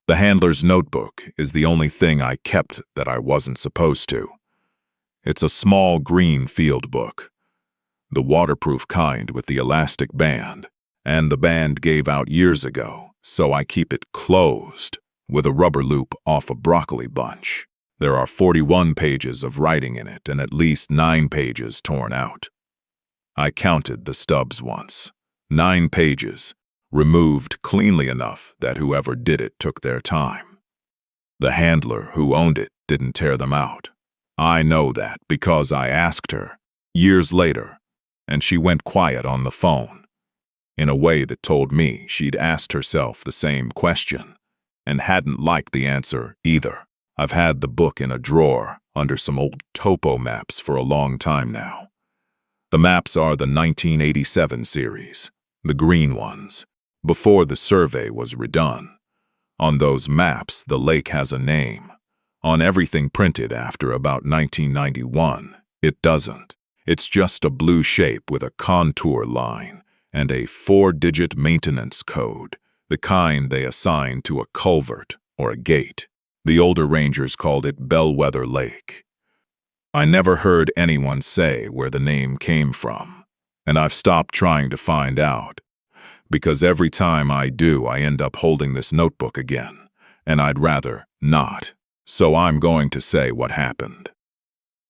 The handler's notebook is the only thing I kept that I wasn't supposed to. It's a small green field book, the waterproof kind with the elastic band, and the band gave out years ago, so I keep it closed with a rubber loop off a broccoli bunch. There are 41 pages of writing in it and at least 9 pages torn out. I counted the stubs once. 9 pages, removed cleanly enough that whoever did it took their time. The handler who owned it didn't tear them out. I know that because I asked her, years later, and she went quiet on the phone, in a way that told me she'd asked herself the same question, and hadn't liked the answer either. I've had the book in a drawer under some old topo maps for a long time now. The maps are the 1987 series, the green ones, before the survey was redone. On those maps, the lake has a name. On everything printed after about 1991, it doesn't. It's just a blue shape with a contour line and a 4-digit maintenance code, the kind they assign to a culvert or a gate. The older rangers called it Bellwether Lake. I never heard anyone say where the name came from, and I've stopped trying to find out, because every time I do, I end up holding this notebook again, and I'd rather not. So I'm going to say what happened.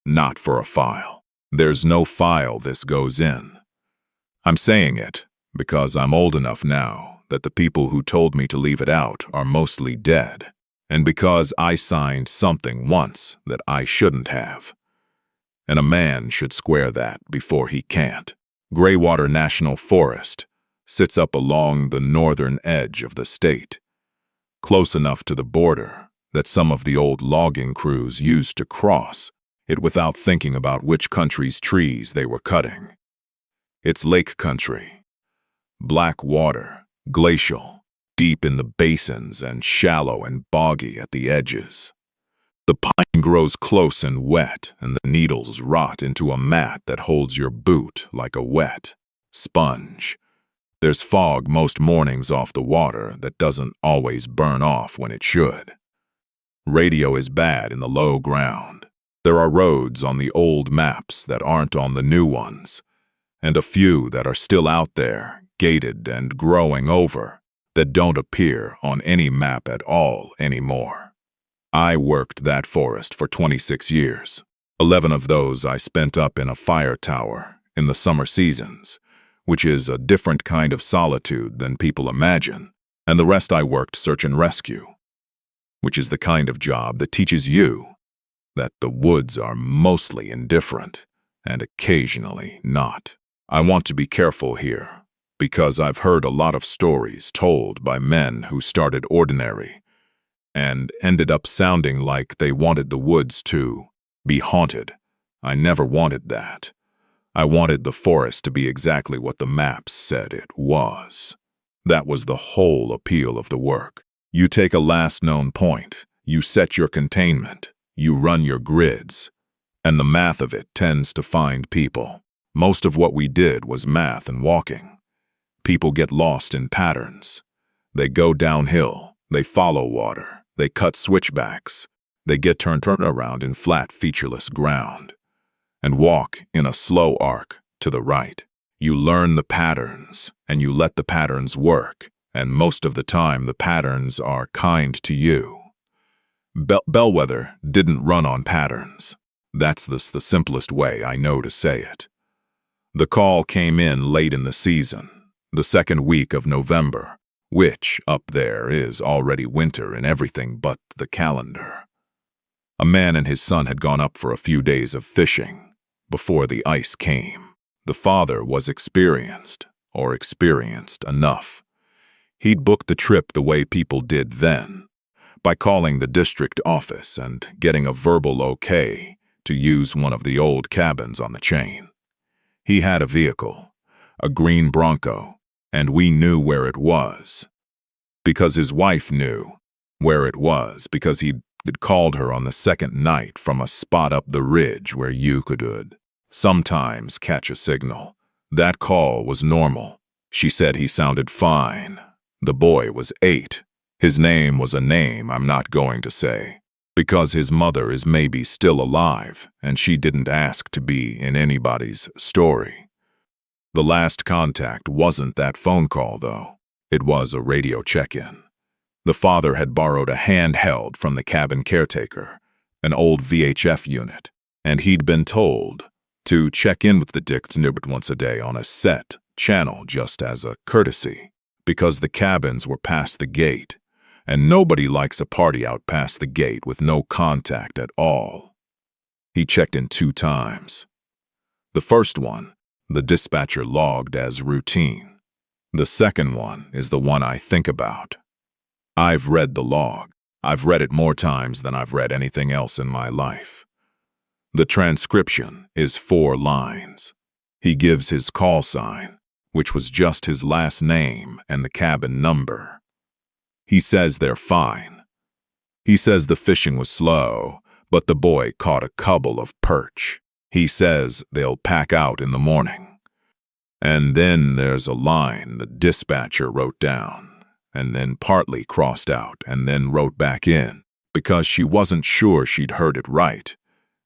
Not for a file. There's no file this goes in. I'm saying it because I'm old enough now that the people who told me to leave it out are mostly dead, and because I signed something once that I shouldn't have. And a man should square that before he can't. Greywater National Forest sits up along the northern edge of the state, close enough to the border that some of the old logging crews used to cross it without thinking about which country's trees they were cutting. It's lake country. Black water, glacial, deep in the basins and shallow and boggy at the edges. The pine grows close and wet, and the needles rot into a mat that holds your boot like a wet sponge. There's fog most mornings off the water that doesn't always burn off when it should. Radio is bad in the low ground. There are roads on the old maps that aren't on the new ones, and a few that are still out there, gated and growing over, that don't appear on any map at all anymore. I worked that forest for 26 years. 11 of those I spent up in a fire tower in the summer seasons, which is a different kind of solitude than people imagine, and the rest I worked search and rescue, which is the kind of job that teaches you that the woods are mostly indifferent and occasionally not. I want to be careful here, because I've heard a lot of stories told by men who started ordinary and ended up sounding like they wanted the woods to be haunted. I never wanted that. I wanted the forest to be exactly what the maps said it was. That was the whole appeal of the work. You take a last known point, you set your containment, you run your grids, and the math of it tends to find people. Most of what we did was math and walking. People get lost in patterns. They go downhill, they follow water, they cut switchbacks, they get turned around in flat, featureless ground, and walk in a slow arc to the right. You learn the patterns, and you let the patterns work, and most of the time the patterns are kind to you. Bellwether didn't run on patterns. That's the simplest way I know to say it. The call came in late in the season, the second week of November, which, up there, is already winter in everything but the calendar. A man and his son had gone up for a few days of fishing before the ice came. The father was experienced enough. He'd booked the trip the way people did then, by calling the district office and getting a verbal okay to use one of the old cabins on the chain. He had a vehicle, a green Bronco, and we knew where it was. Because his wife knew where it was, because he'd called her on the second night from a spot up the ridge where you could sometimes catch a signal. That call was normal. She said he sounded fine. The boy was 8. His name was a name I'm not going to say, because his mother is maybe still alive and she didn't ask to be in anybody's story. The last contact wasn't that phone call, though. It was a radio check-in. The father had borrowed a handheld from the cabin caretaker, an old VHF unit, and he'd been told to check in with the Dick Nibbert once a day on a set channel just as a courtesy, because the cabins were past the gate, and nobody likes a party out past the gate with no contact at all. He checked in 2 times. The first one, the dispatcher logged as routine. The second one is the one I think about. I've read the log. I've read it more times than I've read anything else in my life. The transcription is 4 lines. He gives his call sign, which was just his last name and the cabin number. He says they're fine. He says the fishing was slow, but the boy caught a couple of perch. He says they'll pack out in the morning. And then there's a line the dispatcher wrote down, and then partly crossed out, and then wrote back in, because she wasn't sure she'd heard it right.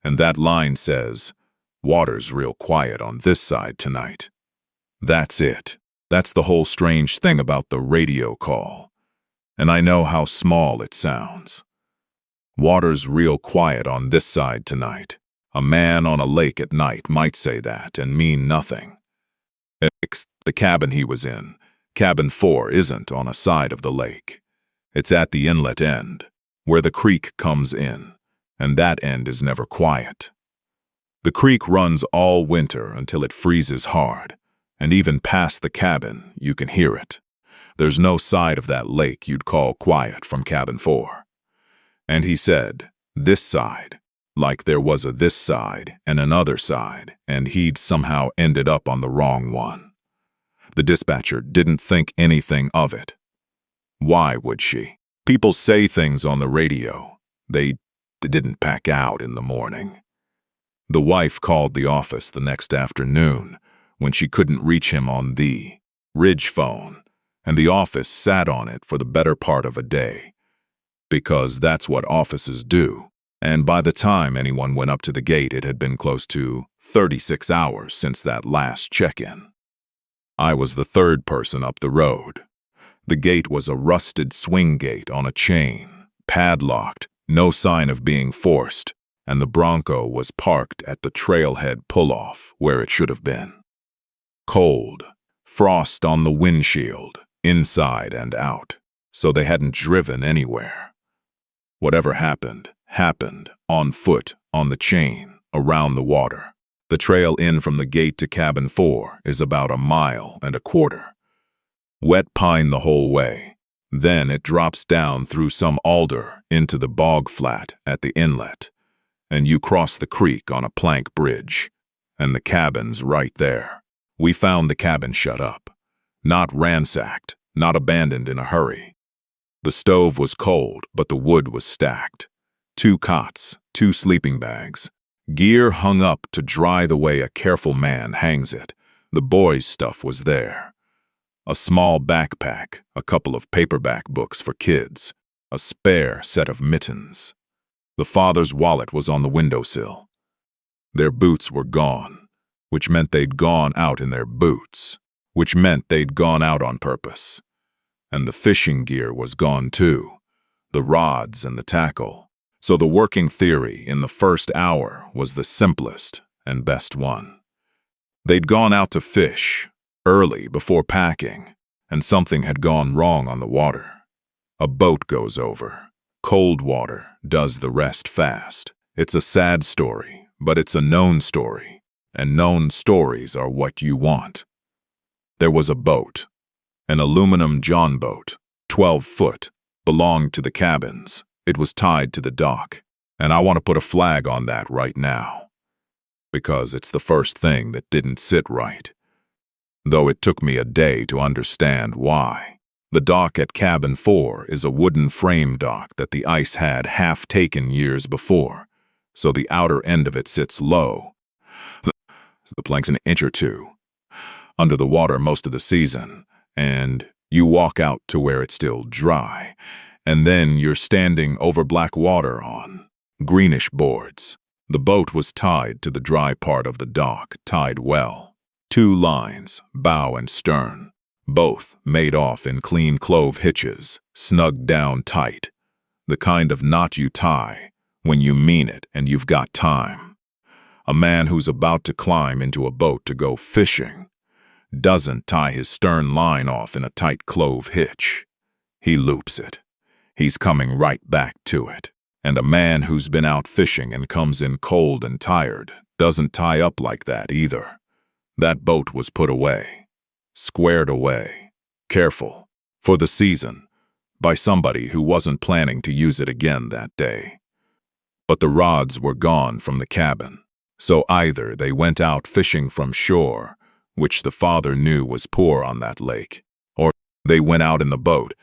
And that line says, "Water's real quiet on this side tonight." That's it. That's the whole strange thing about the radio call. And I know how small it sounds. Water's real quiet on this side tonight. A man on a lake at night might say that and mean nothing. The cabin he was in, cabin 4, isn't on a side of the lake. It's at the inlet end, where the creek comes in, and that end is never quiet. The creek runs all winter until it freezes hard, and even past the cabin you can hear it. There's no side of that lake you'd call quiet from cabin 4. And he said, this side, like there was a this side and another side, and he'd somehow ended up on the wrong one. The dispatcher didn't think anything of it. Why would she? People say things on the radio. They didn't pack out in the morning. The wife called the office the next afternoon when she couldn't reach him on the Ridge phone, and the office sat on it for the better part of a day, because that's what offices do. And by the time anyone went up to the gate, it had been close to 36 hours since that last check-in. I was the 3rd person up the road. The gate was a rusted swing gate on a chain, padlocked, no sign of being forced, and the Bronco was parked at the trailhead pull-off where it should have been. Cold, frost on the windshield, inside and out, so they hadn't driven anywhere. Whatever happened, happened on foot, on the chain, around the water. The trail in from the gate to cabin 4 is about 1.25 miles. Wet pine the whole way. Then it drops down through some alder into the bog flat at the inlet, and you cross the creek on a plank bridge, and the cabin's right there. We found the cabin shut up, not ransacked, not abandoned in a hurry. The stove was cold, but the wood was stacked. 2 cots, 2 sleeping bags, gear hung up to dry the way a careful man hangs it. The boys' stuff was there. A small backpack, a couple of paperback books for kids, a spare set of mittens. The father's wallet was on the windowsill. Their boots were gone, which meant they'd gone out in their boots, which meant they'd gone out on purpose. And the fishing gear was gone too, the rods and the tackle. So the working theory in the first hour was the simplest and best one. They'd gone out to fish, early before packing, and something had gone wrong on the water. A boat goes over. Cold water does the rest fast. It's a sad story, but it's a known story, and known stories are what you want. There was a boat, an aluminum John boat, 12 foot, belonged to the cabins. It was tied to the dock, and I want to put a flag on that right now, because it's the first thing that didn't sit right. Though it took me a day to understand why. The dock at cabin 4 is a wooden frame dock that the ice had half taken years before, so the outer end of it sits low. The plank's an inch or 2 under the water most of the season, and You walk out to where it's still dry, and then you're standing over black water on greenish boards. The boat was tied to the dry part of the dock, tied well. 2 lines, bow and stern, both made off in clean clove hitches, snugged down tight. The kind of knot you tie when you mean it and you've got time. A man who's about to climb into a boat to go fishing doesn't tie his stern line off in a tight clove hitch. He loops it. He's coming right back to it. And a man who's been out fishing and comes in cold and tired doesn't tie up like that either. That boat was put away, squared away, careful, for the season, by somebody who wasn't planning to use it again that day. But the rods were gone from the cabin, so either they went out fishing from shore, which the father knew was poor on that lake, or they went out in the boat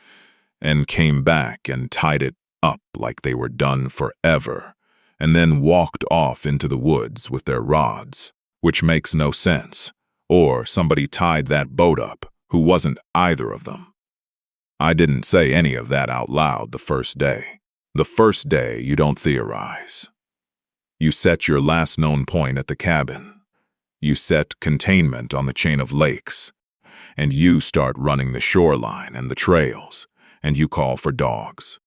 and came back and tied it up like they were done forever, and then walked off into the woods with their rods, which makes no sense, or somebody tied that boat up who wasn't either of them. I didn't say any of that out loud the first day. The first day you don't theorize. You set your last known point at the cabin. You set containment on the chain of lakes, and you start running the shoreline and the trails, and you call for dogs.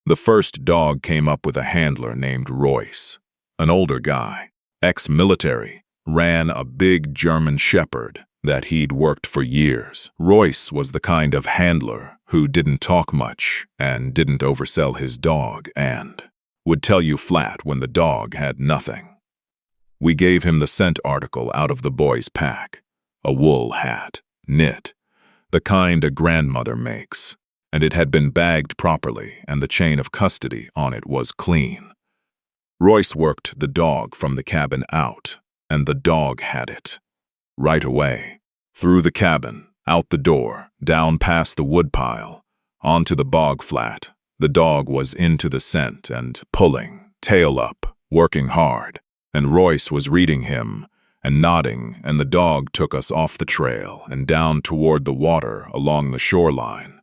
The first dog came up with a handler named Royce, an older guy, ex-military, ran a big German shepherd that he'd worked for years. Royce was the kind of handler who didn't talk much and didn't oversell his dog and would tell you flat when the dog had nothing. We gave him the scent article out of the boy's pack, a wool hat, knit, the kind a grandmother makes, and it had been bagged properly and the chain of custody on it was clean. Royce worked the dog from the cabin out, and the dog had it. Right away, through the cabin, out the door, down past the woodpile, onto the bog flat. The dog was into the scent and pulling, tail up, working hard, and Royce was reading him and nodding, and the dog took us off the trail and down toward the water along the shoreline,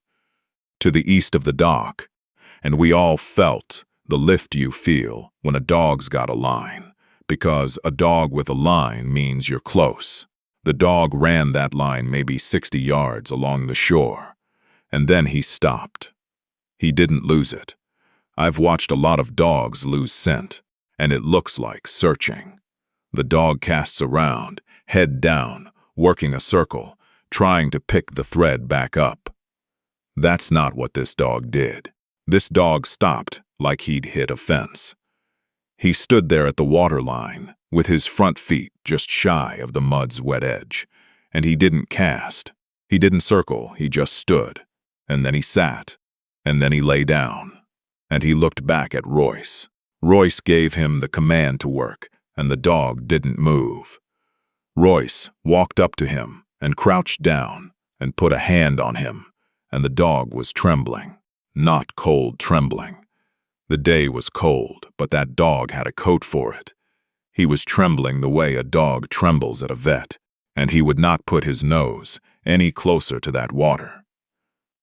to the east of the dock, and we all felt the lift you feel when a dog's got a line, because a dog with a line means you're close. The dog ran that line maybe 60 yards along the shore, and then he stopped. He didn't lose it. I've watched a lot of dogs lose scent, and it looks like searching. The dog casts around, head down, working a circle, trying to pick the thread back up. That's not what this dog did. This dog stopped like he'd hit a fence. He stood there at the waterline, with his front feet just shy of the mud's wet edge, and he didn't cast. He didn't circle, he just stood. And then he sat, and then he lay down, and he looked back at Royce. Royce gave him the command to work, and the dog didn't move. Royce walked up to him and crouched down and put a hand on him, and the dog was trembling. Not cold trembling. The day was cold, but that dog had a coat for it. He was trembling the way a dog trembles at a vet, and he would not put his nose any closer to that water.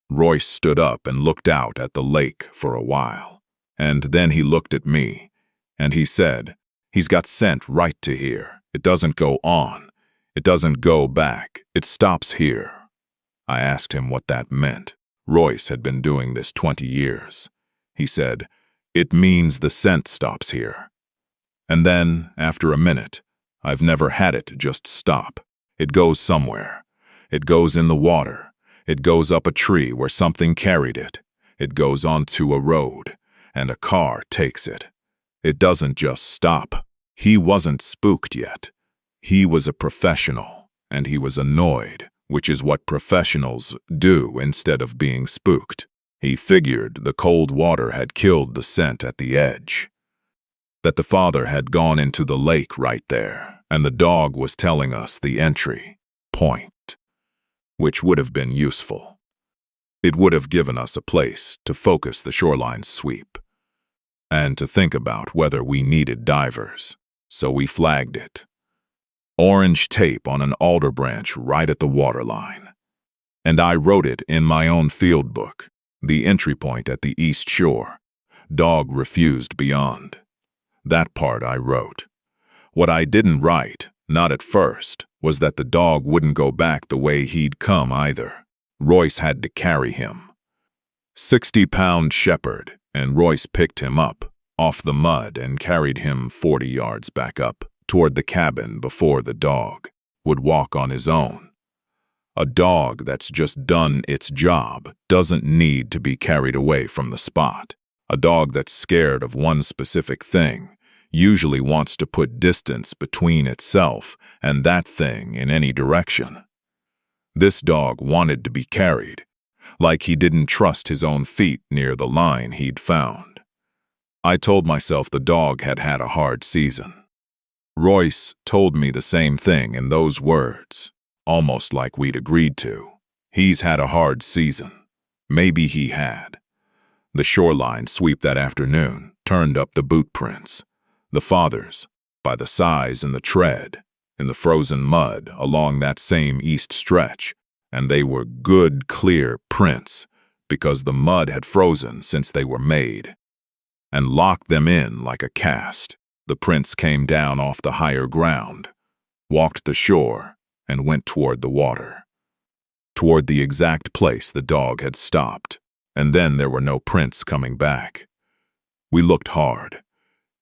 Royce stood up and looked out at the lake for a while, and then he looked at me, and he said, "He's got scent right to here. It doesn't go on. It doesn't go back. It stops here." I asked him what that meant. Royce had been doing this 20 years. He said, "It means the scent stops here." And then, after a minute, "I've never had it just stop. It goes somewhere. It goes in the water. It goes up a tree where something carried it. It goes onto a road, and a car takes it. It doesn't just stop." He wasn't spooked yet. He was a professional, and he was annoyed, which is what professionals do instead of being spooked. He figured the cold water had killed the scent at the edge, that the father had gone into the lake right there, and the dog was telling us the entry point, which would have been useful. It would have given us a place to focus the shoreline sweep, and to think about whether we needed divers, so we flagged it. Orange tape on an alder branch right at the waterline. And I wrote it in my own field book. The entry point at the east shore. Dog refused beyond. That part I wrote. What I didn't write, not at first, was that the dog wouldn't go back the way he'd come either. Royce had to carry him. 60-pound shepherd, and Royce picked him up off the mud and carried him 40 yards back up toward the cabin before the dog would walk on his own. A dog that's just done its job doesn't need to be carried away from the spot. A dog that's scared of one specific thing usually wants to put distance between itself and that thing in any direction. This dog wanted to be carried, like he didn't trust his own feet near the line he'd found. I told myself the dog had had a hard season. Royce told me the same thing in those words, almost like we'd agreed to. He's had a hard season. Maybe he had. The shoreline sweep that afternoon turned up the boot prints. The father's, by the size and the tread, in the frozen mud along that same east stretch, and they were good, clear prints because the mud had frozen since they were made, and locked them in like a cast. The prints came down off the higher ground, walked the shore, and went toward the water, toward the exact place the dog had stopped, and then there were no prints coming back. We looked hard.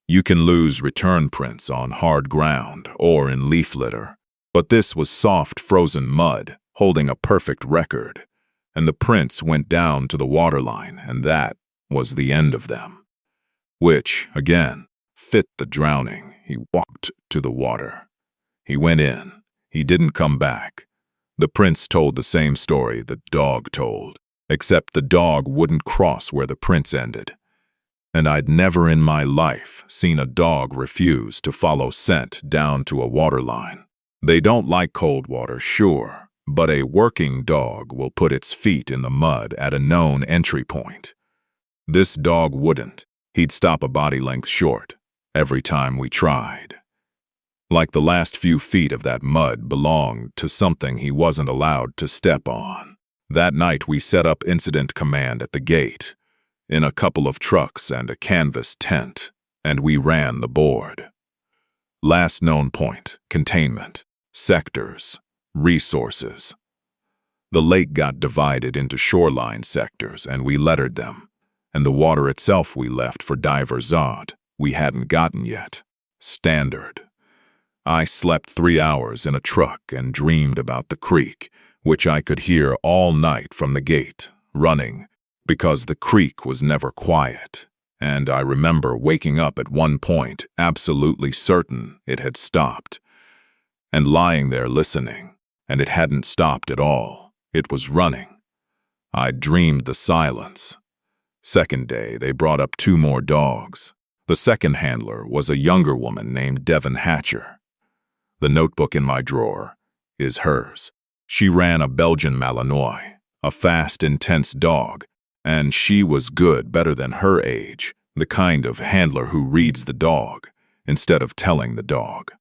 You can lose return prints on hard ground or in leaf litter, but this was soft frozen mud holding a perfect record, and the prints went down to the waterline, and that was the end of them. Which, again, fit the drowning. He walked to the water. He went in. He didn't come back. The prints told the same story the dog told, except the dog wouldn't cross where the prints ended. And I'd never in my life seen a dog refuse to follow scent down to a waterline. They don't like cold water, sure, but a working dog will put its feet in the mud at a known entry point. This dog wouldn't. He'd stop a body length short every time we tried. Like the last few feet of that mud belonged to something he wasn't allowed to step on. That night we set up incident command at the gate, in a couple of trucks and a canvas tent, and we ran the board. Last known point, containment, sectors, resources. The lake got divided into shoreline sectors, and we lettered them, and the water itself we left for diver Zod we hadn't gotten yet. Standard. I slept 3 hours in a truck and dreamed about the creek, which I could hear all night from the gate, running, because the creek was never quiet, and I remember waking up at one point absolutely certain it had stopped, and lying there listening, and it hadn't stopped at all. It was running. I dreamed the silence. Second day, they brought up 2 more dogs. The second handler was a younger woman named Devon Hatcher. The notebook in my drawer is hers. She ran a Belgian Malinois, a fast, intense dog, and she was good, better than her age, the kind of handler who reads the dog instead of telling the dog.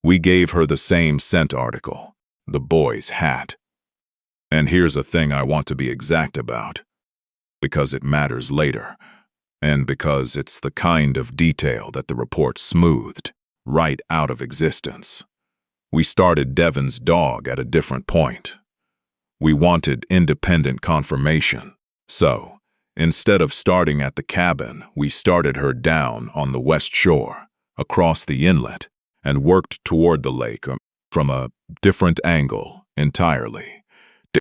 We gave her the same scent article, the boy's hat. And here's a thing I want to be exact about, because it matters later, and because it's the kind of detail that the report smoothed right out of existence. We started Devon's dog at a different point. We wanted independent confirmation. So, instead of starting at the cabin, we started her down on the west shore, across the inlet, and worked toward the lake from a different angle entirely.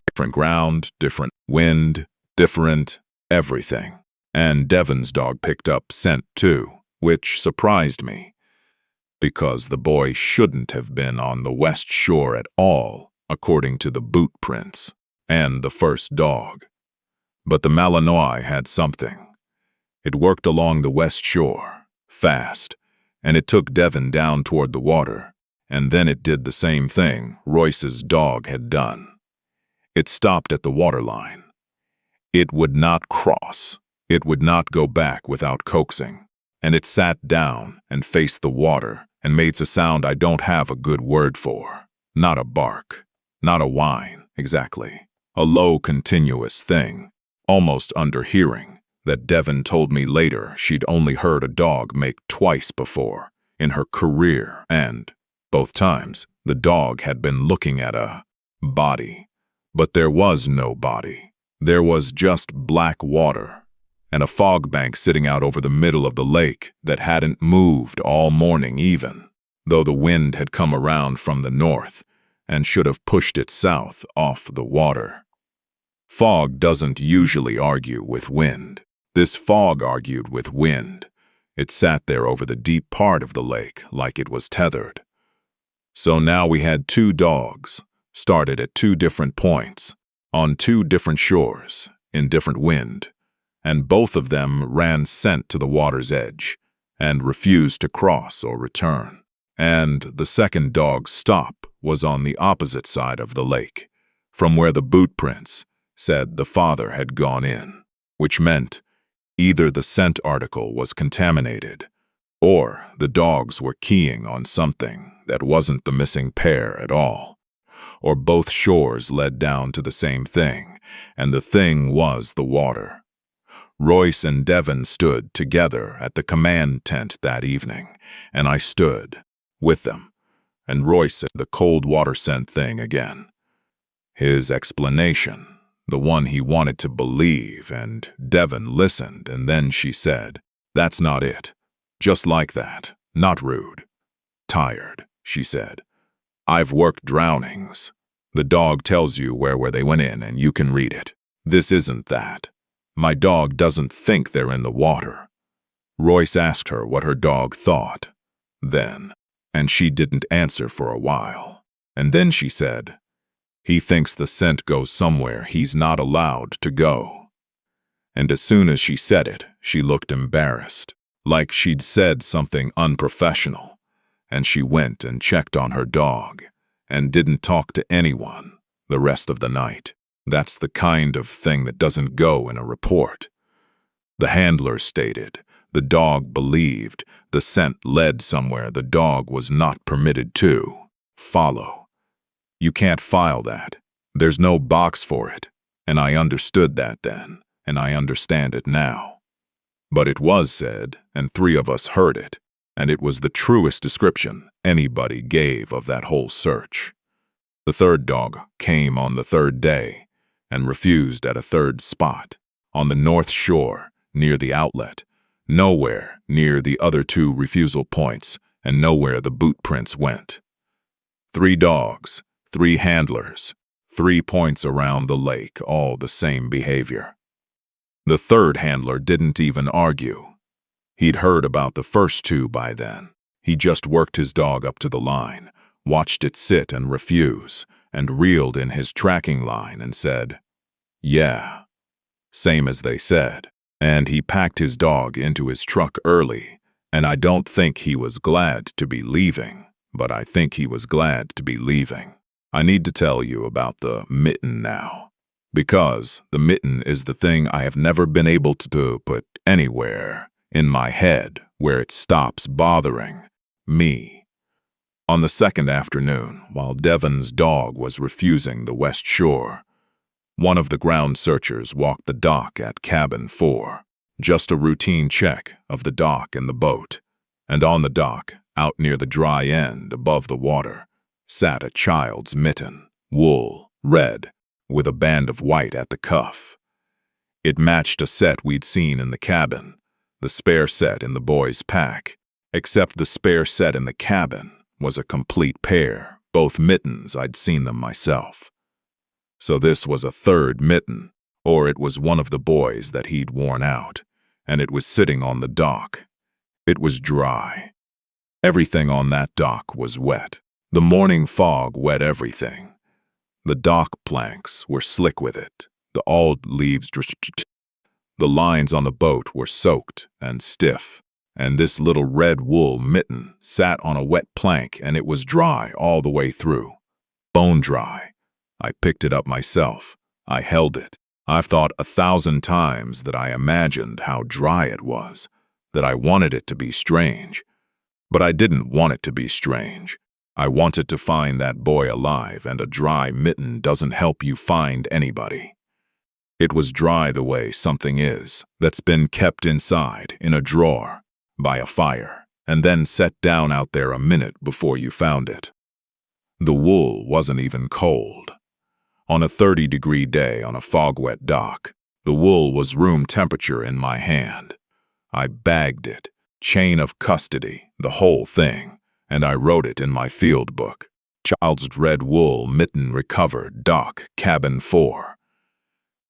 Different ground, different wind, different everything. And Devon's dog picked up scent too, which surprised me, because the boy shouldn't have been on the west shore at all, according to the boot prints and the first dog. But the Malinois had something. It worked along the west shore, fast, and it took Devon down toward the water, and then it did the same thing Royce's dog had done. It stopped at the waterline. It would not cross. It would not go back without coaxing, and it sat down and faced the water and made a sound I don't have a good word for. Not a bark, not a whine, exactly. a low, continuous thing, almost under hearing, that Devon told me later she'd only heard a dog make twice before in her career, and, both times, the dog had been looking at a body. But there was no body. There was just black water, and a fog bank sitting out over the middle of the lake that hadn't moved all morning even, though the wind had come around from the north and should have pushed it south off the water. Fog doesn't usually argue with wind. This fog argued with wind. It sat there over the deep part of the lake like it was tethered. So now we had two dogs, started at two different points, on two different shores, in different wind, and both of them ran scent to the water's edge and refused to cross or return. And the second dog's stop was on the opposite side of the lake, from where the boot prints said the father had gone in, which meant either the scent article was contaminated, or the dogs were keying on something that wasn't the missing pair at all, or both shores led down to the same thing, and the thing was the water. Royce and Devon stood together at the command tent that evening, and I stood with them, and Royce said the cold water scent thing again. His explanation, the one he wanted to believe, and Devon listened, and then she said, "That's not it. Just like that. Not rude. Tired," she said. "I've worked drownings. The dog tells you where they went in, and you can read it. This isn't that. My dog doesn't think they're in the water." Royce asked her what her dog thought then, and she didn't answer for a while. And then she said, "He thinks the scent goes somewhere he's not allowed to go." And as soon as she said it, she looked embarrassed, like she'd said something unprofessional, and she went and checked on her dog and didn't talk to anyone the rest of the night. That's the kind of thing that doesn't go in a report. The handler stated the dog believed the scent led somewhere the dog was not permitted to follow. You can't file that. There's no box for it, and I understood that then, and I understand it now. But it was said, and three of us heard it, and it was the truest description anybody gave of that whole search. The third dog came on the third day and refused at a third spot, on the north shore, near the outlet, nowhere near the other two refusal points, and nowhere the boot prints went. 3 dogs, 3 handlers, 3 points around the lake, all the same behavior. The third handler didn't even argue. He'd heard about the first 2 by then. He just worked his dog up to the line, watched it sit and refuse, and reeled in his tracking line and said, "Yeah," same as they said. And he packed his dog into his truck early, and I don't think he was glad to be leaving, but I think he was glad to be leaving. I need to tell you about the mitten now, because the mitten is the thing I have never been able to put anywhere in my head where it stops bothering me. On the second afternoon, while Devon's dog was refusing the west shore, one of the ground searchers walked the dock at cabin 4, just a routine check of the dock and the boat, and on the dock, out near the dry end above the water, sat a child's mitten, wool, red, with a band of white at the cuff. It matched a set we'd seen in the cabin, the spare set in the boys' pack, except the spare set in the cabin was a complete pair, both mittens I'd seen them myself. So this was a third mitten, or it was one of the boys that he'd worn out, and it was sitting on the dock. It was dry. Everything on that dock was wet. The morning fog wet everything. The dock planks were slick with it. The old leaves dripped. The lines on the boat were soaked and stiff, and this little red wool mitten sat on a wet plank, and it was dry all the way through. Bone dry. I picked it up myself. I held it. I've thought 1,000 times that I imagined how dry it was, that I wanted it to be strange. But I didn't want it to be strange. I wanted to find that boy alive, and a dry mitten doesn't help you find anybody. It was dry the way something is that's been kept inside in a drawer by a fire and then set down out there a minute before you found it. The wool wasn't even cold. On a 30-degree day on a fog-wet dock, the wool was room temperature in my hand. I bagged it, chain of custody, the whole thing, and I wrote it in my field book. Child's red wool mitten recovered, dock, cabin 4.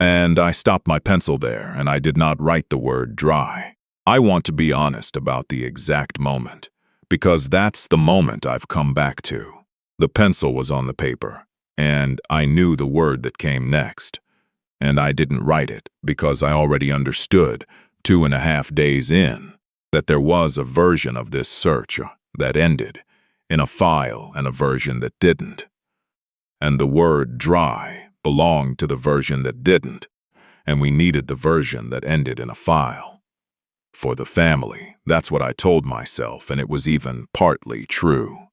And I stopped my pencil there, and I did not write the word dry. I want to be honest about the exact moment, because that's the moment I've come back to. The pencil was on the paper, and I knew the word that came next. And I didn't write it because I already understood, 2.5 days in, that there was a version of this search that ended in a file and a version that didn't. And the word dry belonged to the version that didn't, and we needed the version that ended in a file. For the family, that's what I told myself, and it was even partly true.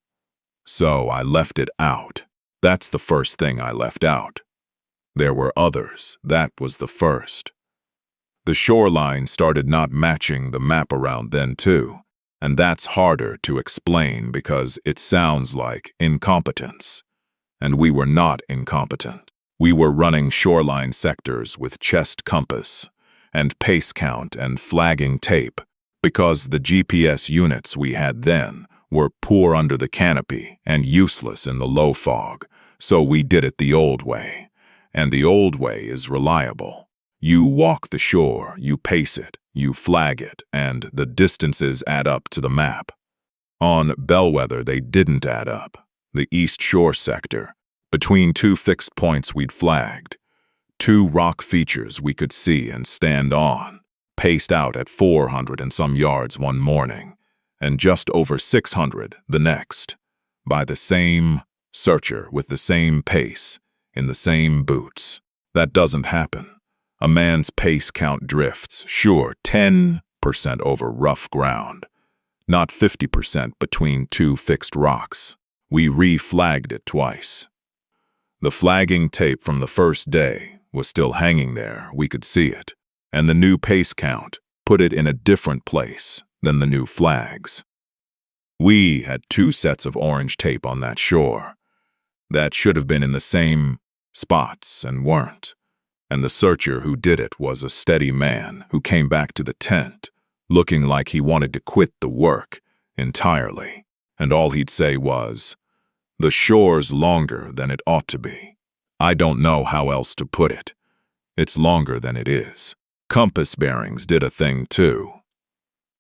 So I left it out. That's the first thing I left out. There were others. That was the first. The shoreline started not matching the map around then too, and that's harder to explain because it sounds like incompetence. And we were not incompetent. We were running shoreline sectors with chest compass and pace count and flagging tape because the GPS units we had then were poor under the canopy and useless in the low fog, so we did it the old way. And the old way is reliable. You walk the shore, you pace it, you flag it, and the distances add up to the map. On Bellwether, they didn't add up. The East Shore sector, between 2 fixed points we'd flagged, 2 rock features we could see and stand on, paced out at 400 and some yards one morning, and just over 600 the next, by the same searcher with the same pace, in the same boots. That doesn't happen. A man's pace count drifts, sure, 10% over rough ground, not 50% between 2 fixed rocks. We re-flagged it twice. The flagging tape from the first day was still hanging there, we could see it, and the new pace count put it in a different place than the new flags. We had 2 sets of orange tape on that shore that should have been in the same spots and weren't, and the searcher who did it was a steady man who came back to the tent looking like he wanted to quit the work entirely, and all he'd say was, "The shore's longer than it ought to be. I don't know how else to put it. It's longer than it is." Compass bearings did a thing too.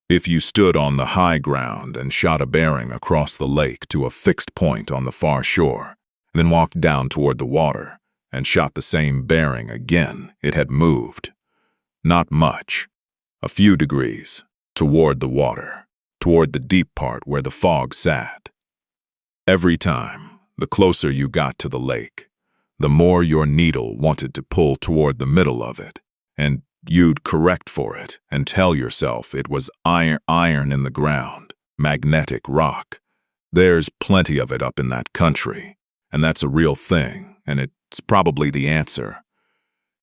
If you stood on the high ground and shot a bearing across the lake to a fixed point on the far shore, then walked down toward the water and shot the same bearing again, it had moved. Not much. A few degrees toward the water, toward the deep part where the fog sat. Every time, the closer you got to the lake, the more your needle wanted to pull toward the middle of it, and you'd correct for it and tell yourself it was iron in the ground, magnetic rock. There's plenty of it up in that country, and that's a real thing, and it's probably the answer.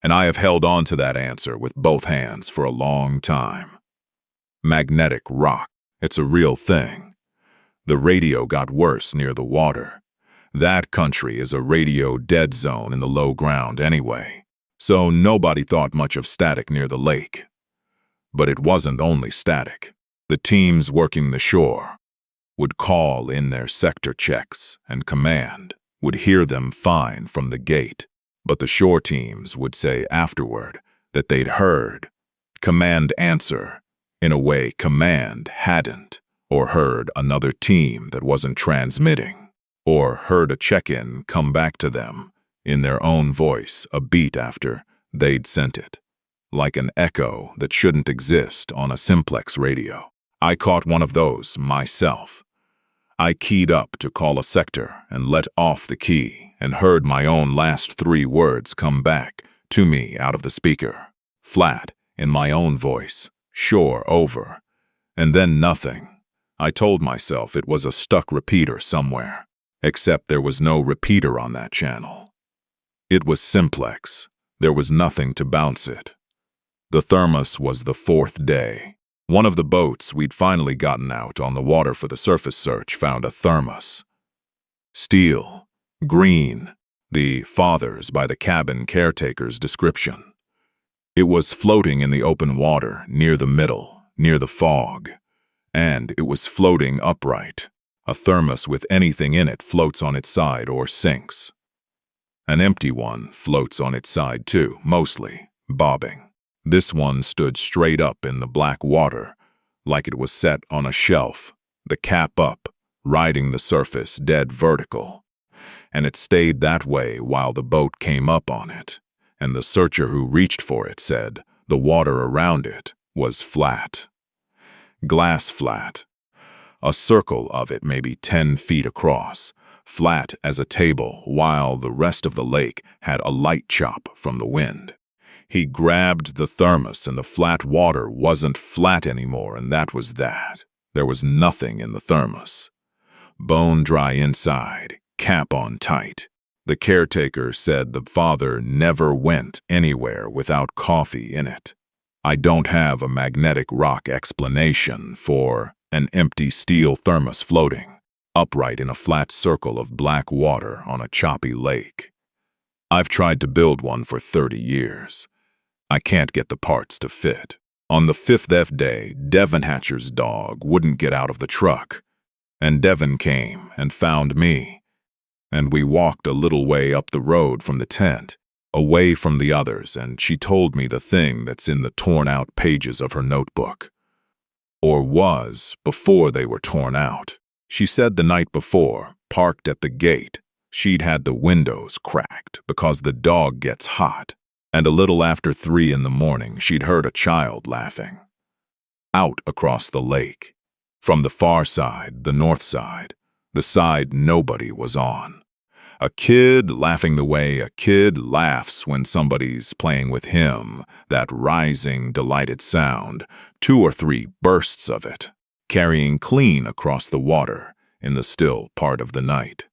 And I have held on to that answer with both hands for a long time. Magnetic rock, it's a real thing. The radio got worse near the water. That country is a radio dead zone in the low ground anyway, so nobody thought much of static near the lake. But it wasn't only static. The teams working the shore would call in their sector checks, and command would hear them fine from the gate, but the shore teams would say afterward that they'd heard command answer in a way command hadn't, or heard another team that wasn't transmitting, or heard a check-in come back to them in their own voice a beat after they'd sent it, like an echo that shouldn't exist on a simplex radio. I caught one of those myself. I keyed up to call a sector and let off the key and heard my own last 3 words come back to me out of the speaker, flat, in my own voice, shore over, and then nothing. I told myself it was a stuck repeater somewhere. except there was no repeater on that channel. It was simplex. There was nothing to bounce it. The Thermos was the fourth day. One of the boats we'd finally gotten out on the water for the surface search found a Thermos. Steel, green, the father's by the cabin caretaker's description. It was floating in the open water, near the middle, near the fog. And it was floating upright. A Thermos with anything in it floats on its side or sinks. An empty one floats on its side too, mostly, bobbing. This one stood straight up in the black water, like it was set on a shelf, the cap up, riding the surface dead vertical. And it stayed that way while the boat came up on it, and the searcher who reached for it said the water around it was flat. Glass flat. A circle of it maybe 10 feet across, flat as a table, while the rest of the lake had a light chop from the wind. He grabbed the Thermos and the flat water wasn't flat anymore, and that was that. There was nothing in the Thermos. Bone dry inside, cap on tight. The caretaker said the father never went anywhere without coffee in it. I don't have a magnetic rock explanation for an empty steel Thermos floating, upright in a flat circle of black water on a choppy lake. I've tried to build one for 30 years. I can't get the parts to fit. On the 5th day, Devin Hatcher's dog wouldn't get out of the truck, and Devin came and found me, and we walked a little way up the road from the tent, away from the others, and she told me the thing that's in the torn-out pages of her notebook. Or was, before they were torn out. She said the night before, parked at the gate, she'd had the windows cracked because the dog gets hot, and a little after 3 in the morning she'd heard a child laughing. Out across the lake. From the far side, the north side, the side nobody was on. A kid laughing the way a kid laughs when somebody's playing with him, that rising, delighted sound, 2 or 3 bursts of it, carrying clean across the water in the still part of the night.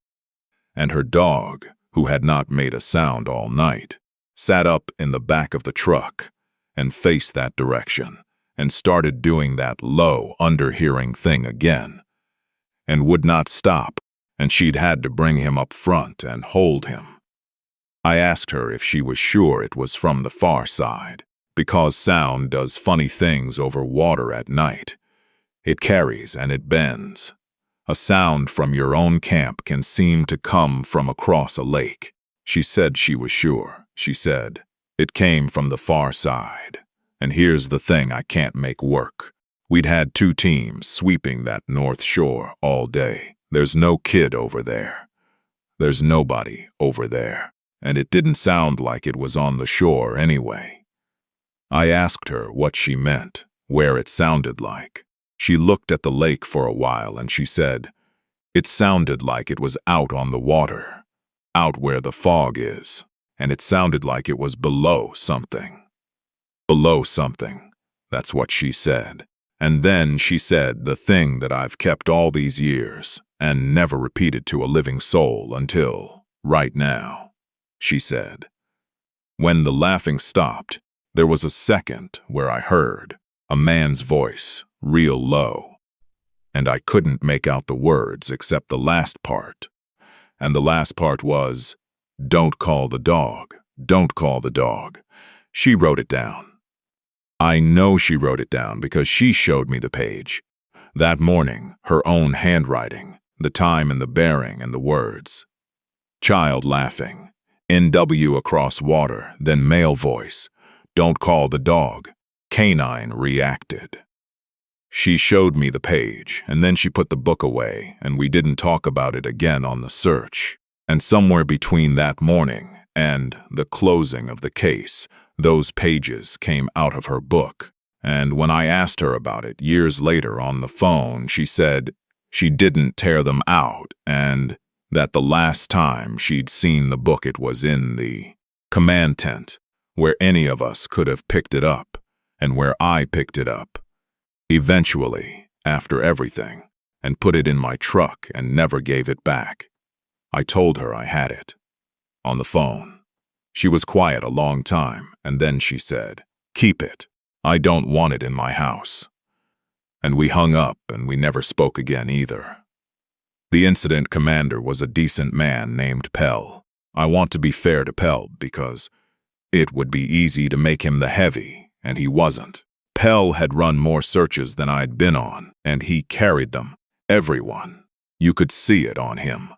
And her dog, who had not made a sound all night, sat up in the back of the truck and faced that direction and started doing that low, underhearing thing again, and would not stop, and she'd had to bring him up front and hold him. I asked her if she was sure it was from the far side, because sound does funny things over water at night. It carries and it bends. A sound from your own camp can seem to come from across a lake. She said she was sure. She said, it came from the far side. And here's the thing I can't make work. We'd had 2 teams sweeping that north shore all day. There's no kid over there. There's nobody over there. And it didn't sound like it was on the shore anyway. I asked her what she meant, where it sounded like. She looked at the lake for a while and she said, it sounded like it was out on the water, out where the fog is, and it sounded like it was below something. Below something, that's what she said. And then she said the thing that I've kept all these years and never repeated to a living soul until right now. She said, when the laughing stopped, there was a second where I heard a man's voice, real low, and I couldn't make out the words except the last part. And the last part was, don't call the dog, don't call the dog. She wrote it down. I know she wrote it down because she showed me the page. That morning, her own handwriting, the time and the bearing and the words. Child laughing, NW across water, then male voice, don't call the dog. Canine reacted. She showed me the page, and then she put the book away, and we didn't talk about it again on the search. And somewhere between that morning and the closing of the case, those pages came out of her book. And when I asked her about it years later on the phone, she said she didn't tear them out, and that the last time she'd seen the book it was in the command tent, where any of us could have picked it up, and where I picked it up. Eventually, after everything, and put it in my truck and never gave it back. I told her I had it. On the phone. She was quiet a long time, and then she said, "Keep it. I don't want it in my house." And we hung up, and we never spoke again either. The incident commander was a decent man named Pell. I want to be fair to Pell because it would be easy to make him the heavy, and he wasn't. Pell had run more searches than I'd been on, and he carried them. Everyone. You could see it on him.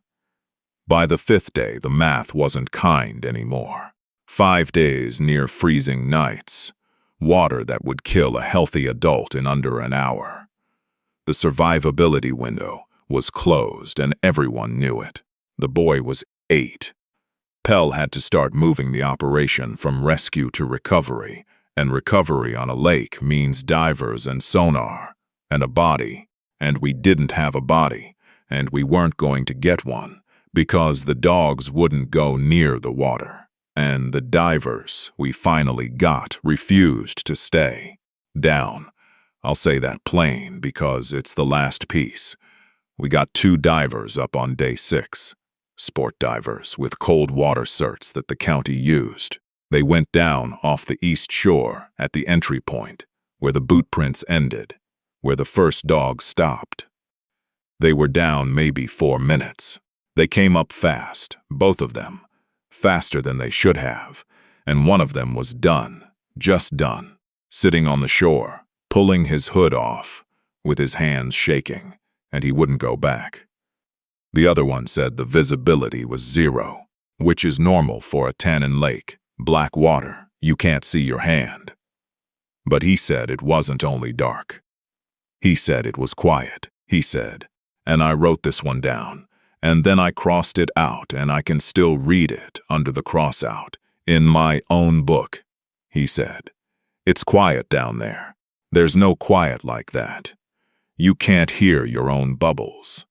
By the 5th day, the math wasn't kind anymore. 5 days near freezing nights. Water that would kill a healthy adult in under an hour. The survivability window was closed, and everyone knew it. The boy was 8. Pell had to start moving the operation from rescue to recovery, and recovery on a lake means divers and sonar, and a body, and we didn't have a body, and we weren't going to get one, because the dogs wouldn't go near the water, and the divers we finally got refused to stay. Down. I'll say that plain because it's the last piece. We got 2 divers up on day 6. Sport divers with cold water certs that the county used. They went down off the east shore at the entry point, where the boot prints ended, where the first dog stopped. They were down maybe 4 minutes. They came up fast, both of them, faster than they should have, and one of them was done, just done, sitting on the shore, pulling his hood off, with his hands shaking, and he wouldn't go back. The other one said the visibility was 0, which is normal for a tannin lake, black water, you can't see your hand. But he said it wasn't only dark. He said it was quiet, he said, and I wrote this one down, and then I crossed it out, and I can still read it under the cross-out, in my own book, he said. It's quiet down there. There's no quiet like that. You can't hear your own bubbles.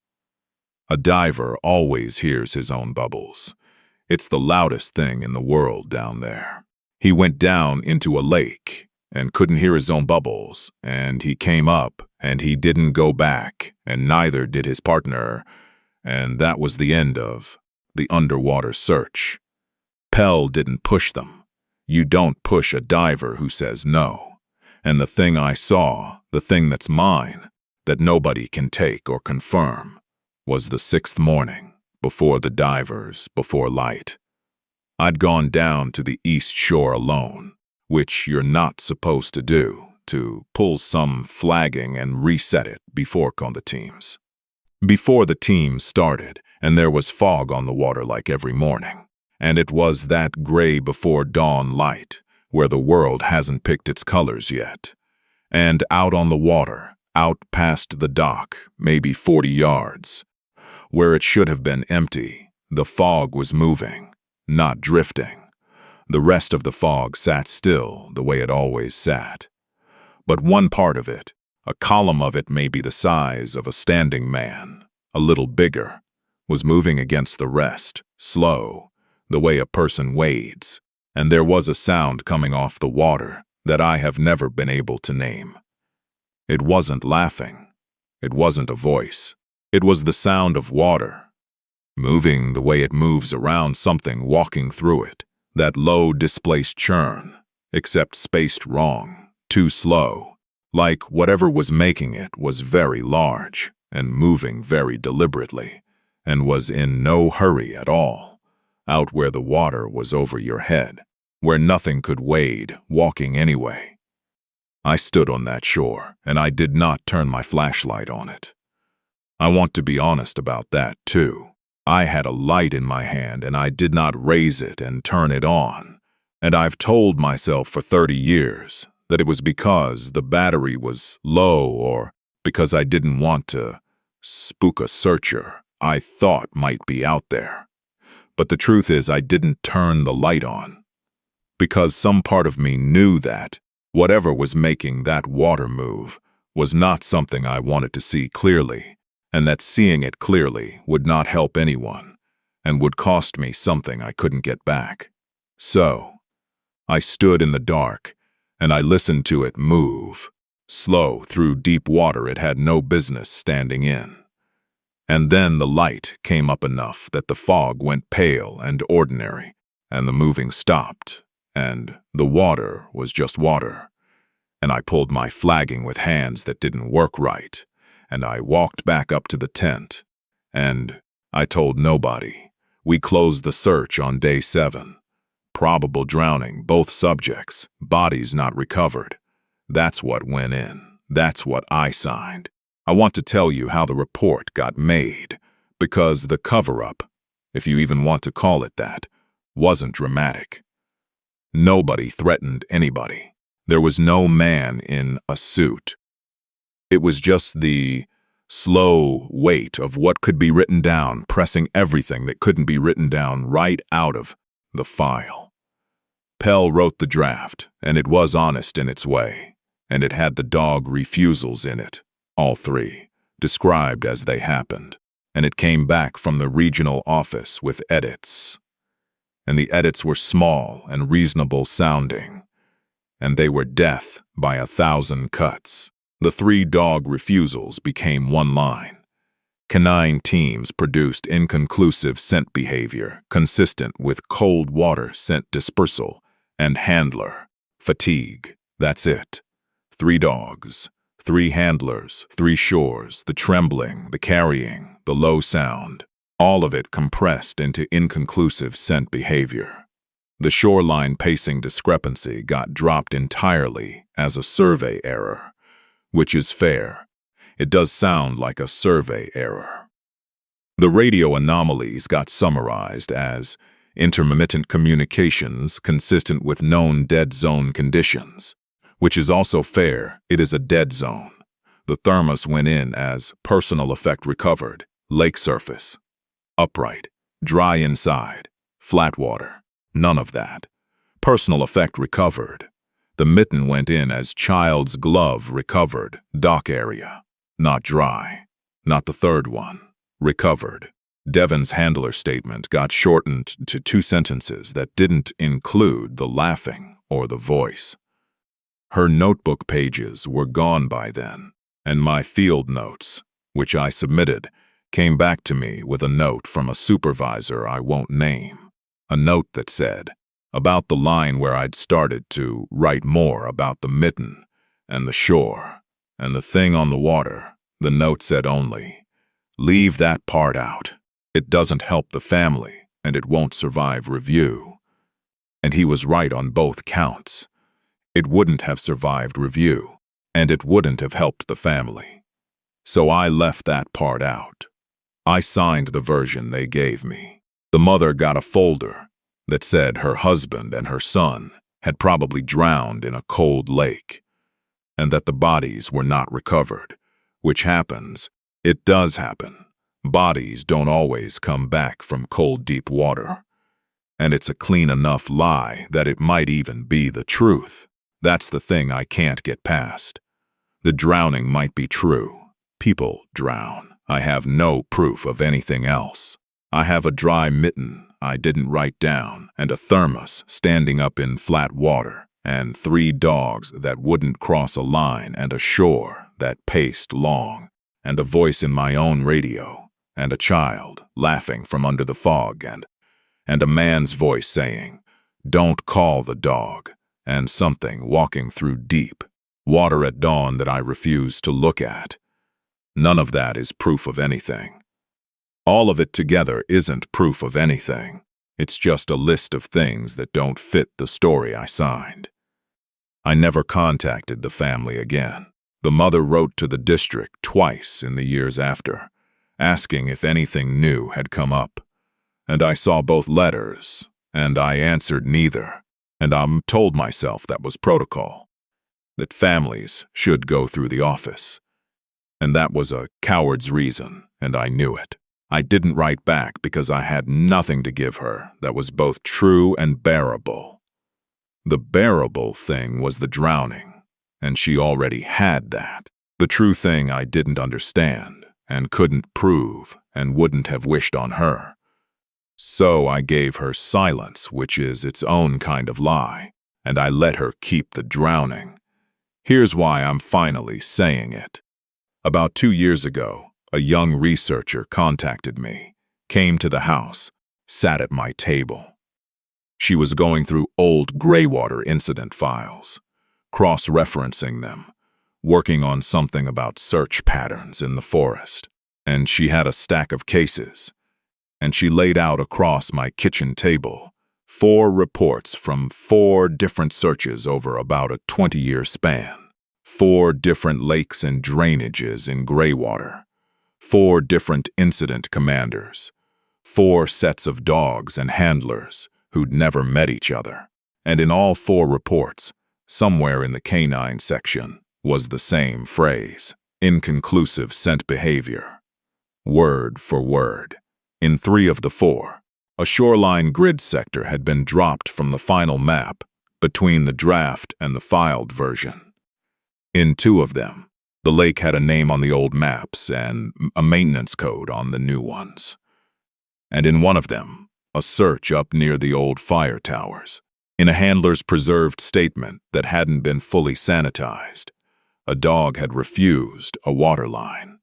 A diver always hears his own bubbles. It's the loudest thing in the world down there. He went down into a lake and couldn't hear his own bubbles, and he came up, and he didn't go back, and neither did his partner, and that was the end of the underwater search. Pell didn't push them. You don't push a diver who says no. And the thing I saw, the thing that's mine, that nobody can take or confirm, was the 6th morning, before the divers, before light. I'd gone down to the east shore alone, which you're not supposed to do, to pull some flagging and reset it before the teams. Before the teams started, and there was fog on the water like every morning, and it was that gray before dawn light, where the world hasn't picked its colors yet. And out on the water, out past the dock, maybe 40 yards, where it should have been empty, the fog was moving, not drifting. The rest of the fog sat still the way it always sat. But one part of it, a column of it maybe the size of a standing man, a little bigger, was moving against the rest, slow, the way a person wades, and there was a sound coming off the water that I have never been able to name. It wasn't laughing. It wasn't a voice. It was the sound of water, moving the way it moves around something walking through it, that low displaced churn, except spaced wrong, too slow, like whatever was making it was very large and moving very deliberately, and was in no hurry at all, out where the water was over your head, where nothing could wade, walking anyway. I stood on that shore, and I did not turn my flashlight on it. I want to be honest about that, too. I had a light in my hand, and I did not raise it and turn it on. And I've told myself for 30 years that it was because the battery was low or because I didn't want to spook a searcher I thought might be out there. But the truth is I didn't turn the light on, because some part of me knew that whatever was making that water move was not something I wanted to see clearly, and that seeing it clearly would not help anyone, and would cost me something I couldn't get back. So, I stood in the dark, and I listened to it move, slow through deep water it had no business standing in. And then the light came up enough that the fog went pale and ordinary, and the moving stopped, and the water was just water. And I pulled my flagging with hands that didn't work right, and I walked back up to the tent, and I told nobody. We closed the search on day 7. Probable drowning, both subjects, bodies not recovered. That's what went in. That's what I signed. I want to tell you how the report got made, because the cover-up, if you even want to call it that, wasn't dramatic. Nobody threatened anybody. There was no man in a suit. It was just the slow weight of what could be written down, pressing everything that couldn't be written down right out of the file. Pell wrote the draft, and it was honest in its way, and it had the dog refusals in it, all 3, described as they happened, and it came back from the regional office with edits. And the edits were small and reasonable sounding, and they were death by 1,000 cuts. The 3 dog refusals became 1 line. Canine teams produced inconclusive scent behavior consistent with cold water scent dispersal and handler fatigue. That's it. 3 dogs, 3 handlers, 3 shores, the trembling, the carrying, the low sound, all of it compressed into inconclusive scent behavior. The shoreline pacing discrepancy got dropped entirely as a survey error, which is fair. It does sound like a survey error. The radio anomalies got summarized as intermittent communications consistent with known dead zone conditions, which is also fair. It is a dead zone. The Thermos went in as personal effect recovered, lake surface, upright, dry inside, flat water. None of that. Personal effect recovered. The mitten went in as child's glove recovered, dock area. Not dry. Not the third one. Recovered. Devon's handler statement got shortened to 2 sentences that didn't include the laughing or the voice. Her notebook pages were gone by then, and my field notes, which I submitted, came back to me with a note from a supervisor I won't name. A note that said, about the line where I'd started to write more about the mitten and the shore and the thing on the water, the note said only, leave that part out. It doesn't help the family, and it won't survive review. And he was right on both counts. It wouldn't have survived review, and it wouldn't have helped the family. So I left that part out. I signed the version they gave me. The mother got a folder that said her husband and her son had probably drowned in a cold lake, and that the bodies were not recovered, which happens. It does happen. Bodies don't always come back from cold, deep water. And it's a clean enough lie that it might even be the truth. That's the thing I can't get past. The drowning might be true. People drown. I have no proof of anything else. I have a dry mitten I didn't write down, and a thermos standing up in flat water, and 3 dogs that wouldn't cross a line, and a shore that paced long, and a voice in my own radio, and a child laughing from under the fog, and a man's voice saying, "Don't call the dog," and something walking through deep water at dawn that I refuse to look at. None of that is proof of anything. All of it together isn't proof of anything. It's just a list of things that don't fit the story I signed. I never contacted the family again. The mother wrote to the district twice in the years after, asking if anything new had come up. And I saw both letters, and I answered neither. And I told myself that was protocol, that families should go through the office. And that was a coward's reason, and I knew it. I didn't write back because I had nothing to give her that was both true and bearable. The bearable thing was the drowning, and she already had that. The true thing I didn't understand, and couldn't prove, and wouldn't have wished on her. So I gave her silence, which is its own kind of lie, and I let her keep the drowning. Here's why I'm finally saying it. About 2 years ago, a young researcher contacted me, came to the house, sat at my table. She was going through old Greywater incident files, cross-referencing them, working on something about search patterns in the forest. And she had a stack of cases, and she laid out across my kitchen table 4 reports from 4 different searches over about a 20-year span, 4 different lakes and drainages in Greywater, 4 different incident commanders, 4 sets of dogs and handlers who'd never met each other. And in all 4 reports, somewhere in the canine section, was the same phrase, inconclusive scent behavior. Word for word. In 3 of the 4, a shoreline grid sector had been dropped from the final map between the draft and the filed version. In 2 of them, the lake had a name on the old maps and a maintenance code on the new ones. And in 1 of them, a search up near the old fire towers. In a handler's preserved statement that hadn't been fully sanitized, a dog had refused a waterline,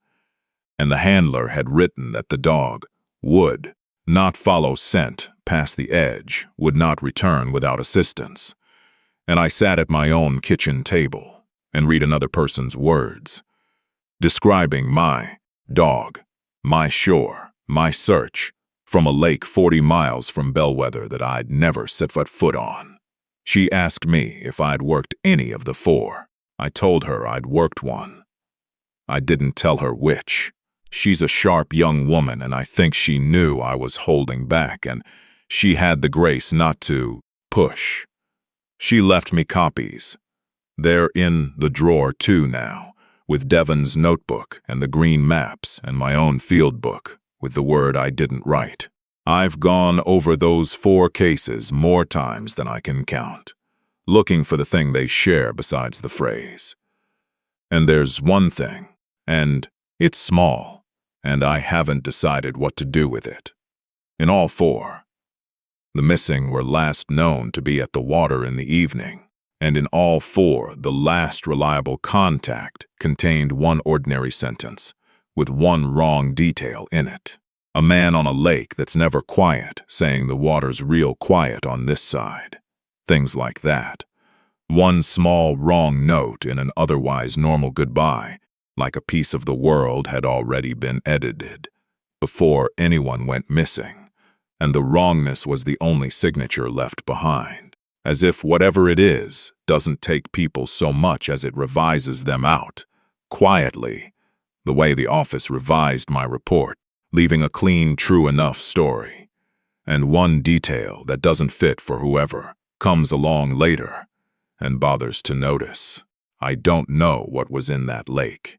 and the handler had written that the dog would not follow scent past the edge, would not return without assistance. And I sat at my own kitchen table and read another person's words, describing my dog, my shore, my search, from a lake 40 miles from Bellwether that I'd never set foot on. She asked me if I'd worked any of the 4. I told her I'd worked one. I didn't tell her which. She's a sharp young woman, and I think she knew I was holding back, and she had the grace not to push. She left me copies. They're in the drawer too now, with Devon's notebook and the green maps and my own field book with the word I didn't write. I've gone over those 4 cases more times than I can count, looking for the thing they share besides the phrase. And there's one thing, and it's small, and I haven't decided what to do with it. In all 4, the missing were last known to be at the water in the evening, and in all 4, the last reliable contact contained 1 ordinary sentence, with 1 wrong detail in it. A man on a lake that's never quiet, saying the water's real quiet on this side. Things like that. 1 small wrong note in an otherwise normal goodbye, like a piece of the world had already been edited, before anyone went missing, and the wrongness was the only signature left behind, as if whatever it is doesn't take people so much as it revises them out, quietly, the way the office revised my report, leaving a clean, true enough story, and 1 detail that doesn't fit for whoever comes along later and bothers to notice. I don't know what was in that lake.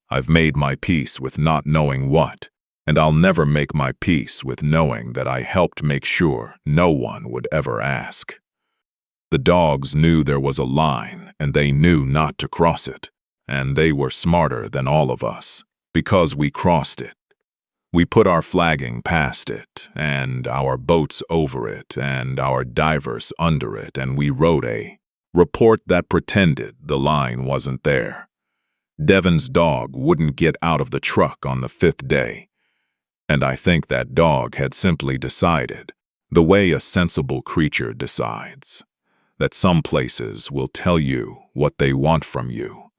I've made my peace with not knowing what, and I'll never make my peace with knowing that I helped make sure no one would ever ask. The dogs knew there was a line, and they knew not to cross it, and they were smarter than all of us, because we crossed it. We put our flagging past it, and our boats over it, and our divers under it, and we wrote a report that pretended the line wasn't there. Devon's dog wouldn't get out of the truck on the 5th day, and I think that dog had simply decided, the way a sensible creature decides, that some places will tell you what they want from you,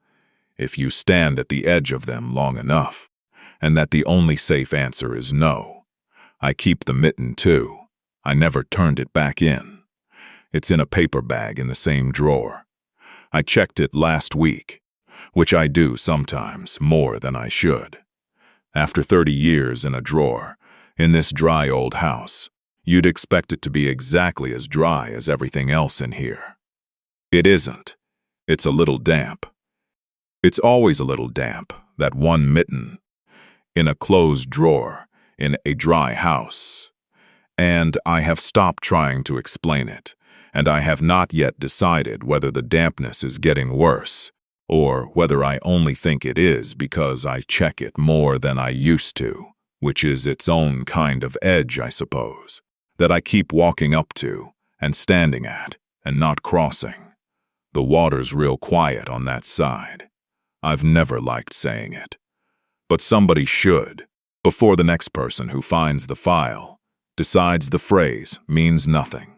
if you stand at the edge of them long enough, and that the only safe answer is no. I keep the mitten too. I never turned it back in. It's in a paper bag in the same drawer. I checked it last week, which I do sometimes more than I should. After 30 years in a drawer, in this dry old house, you'd expect it to be exactly as dry as everything else in here. It isn't. It's a little damp. It's always a little damp, that 1 mitten, in a closed drawer, in a dry house. And I have stopped trying to explain it, and I have not yet decided whether the dampness is getting worse, or whether I only think it is because I check it more than I used to, which is its own kind of edge, I suppose, that I keep walking up to and standing at and not crossing. The water's real quiet on that side. I've never liked saying it, but somebody should, before the next person who finds the file decides the phrase means nothing.